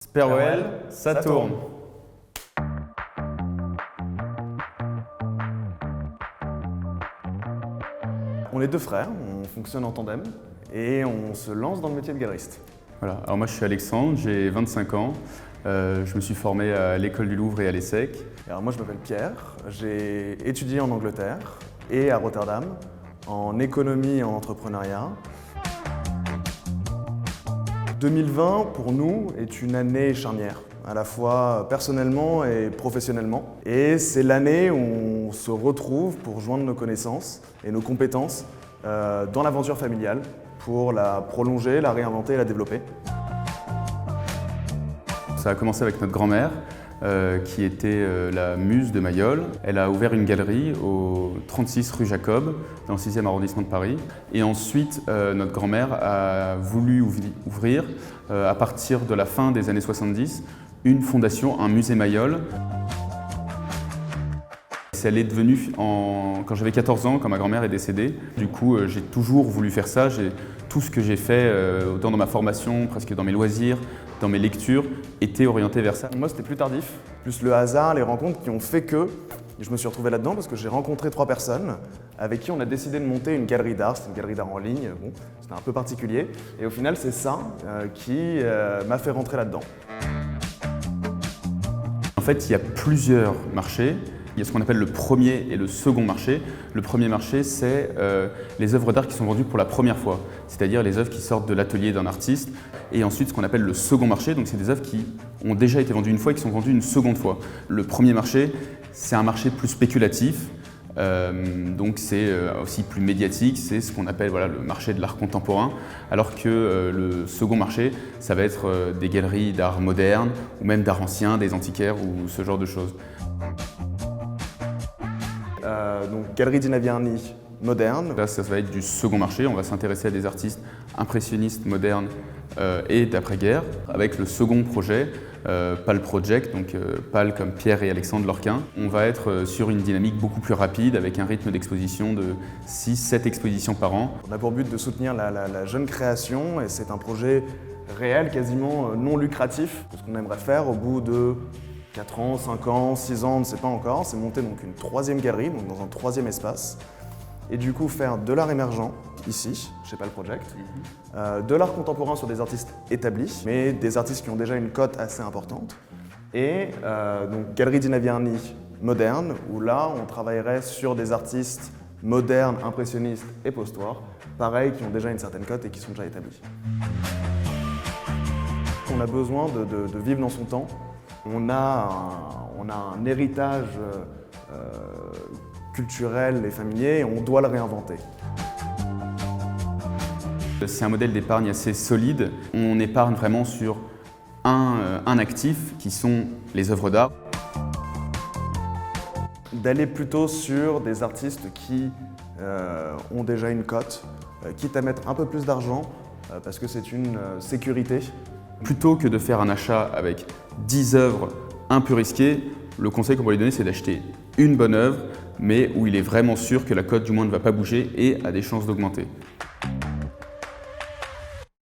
Sperwell, ça tourne. On est deux frères, on fonctionne en tandem et on se lance dans le métier de galeriste. Voilà. Alors moi je suis Alexandre, j'ai 25 ans. Je me suis formé à l'école du Louvre et à l'ESSEC. Alors moi je m'appelle Pierre, j'ai étudié en Angleterre et à Rotterdam en économie et en entrepreneuriat. 2020 pour nous est une année charnière, à la fois personnellement et professionnellement. Et c'est l'année où on se retrouve pour joindre nos connaissances et nos compétences dans l'aventure familiale pour la prolonger, la réinventer et la développer. Ça a commencé avec notre grand-mère qui était la muse de Mayol. Elle a ouvert une galerie au 36 rue Jacob, dans le 6e arrondissement de Paris. Et ensuite, notre grand-mère a voulu ouvrir, à partir de la fin des années 70, une fondation, un musée Mayol. Elle est devenue, quand j'avais 14 ans, quand ma grand-mère est décédée. Du coup, j'ai toujours voulu faire ça. Tout ce que j'ai fait, autant dans ma formation, presque dans mes loisirs, dans mes lectures, était orienté vers ça. Moi, c'était plus tardif, plus le hasard, les rencontres qui ont fait que je me suis retrouvé là-dedans parce que j'ai rencontré 3 personnes avec qui on a décidé de monter une galerie d'art. C'était une galerie d'art en ligne, bon, c'était un peu particulier. Et au final, c'est ça qui m'a fait rentrer là-dedans. En fait, il y a plusieurs marchés. Il y a ce qu'on appelle le premier et le second marché. Le premier marché, c'est les œuvres d'art qui sont vendues pour la première fois, c'est-à-dire les œuvres qui sortent de l'atelier d'un artiste. Et ensuite, ce qu'on appelle le second marché, donc c'est des œuvres qui ont déjà été vendues une fois et qui sont vendues une seconde fois. Le premier marché, c'est un marché plus spéculatif, donc c'est aussi plus médiatique, c'est ce qu'on appelle le marché de l'art contemporain, alors que le second marché, ça va être des galeries d'art moderne, ou même d'art ancien, des antiquaires ou ce genre de choses. Donc Galerie Dina Vierny moderne. Là, ça va être du second marché, on va s'intéresser à des artistes impressionnistes, modernes et d'après-guerre, avec le second projet, PAL Project, donc PAL comme Pierre et Alexandre Lorquin. On va être sur une dynamique beaucoup plus rapide, avec un rythme d'exposition de 6-7 expositions par an. On a pour but de soutenir la jeune création et c'est un projet réel, quasiment non lucratif. Ce qu'on aimerait faire au bout de 4 ans, 5 ans, 6 ans, on ne sait pas encore, c'est monter donc une 3e galerie, donc dans un 3e espace. Et du coup faire de l'art émergent, ici, chez PAL Project, de l'art contemporain sur des artistes établis, mais des artistes qui ont déjà une cote assez importante. Et donc Galerie Dina Vierny moderne, où là on travaillerait sur des artistes modernes, impressionnistes et post-war, pareil, qui ont déjà une certaine cote et qui sont déjà établis. On a besoin de vivre dans son temps. On a un héritage culturel et familier et on doit le réinventer. C'est un modèle d'épargne assez solide. On épargne vraiment sur un actif qui sont les œuvres d'art. D'aller plutôt sur des artistes qui ont déjà une cote, quitte à mettre un peu plus d'argent parce que c'est une sécurité. Plutôt que de faire un achat avec 10 œuvres un peu risquées, le conseil qu'on va lui donner, c'est d'acheter une bonne œuvre, mais où il est vraiment sûr que la cote du moins ne va pas bouger et a des chances d'augmenter.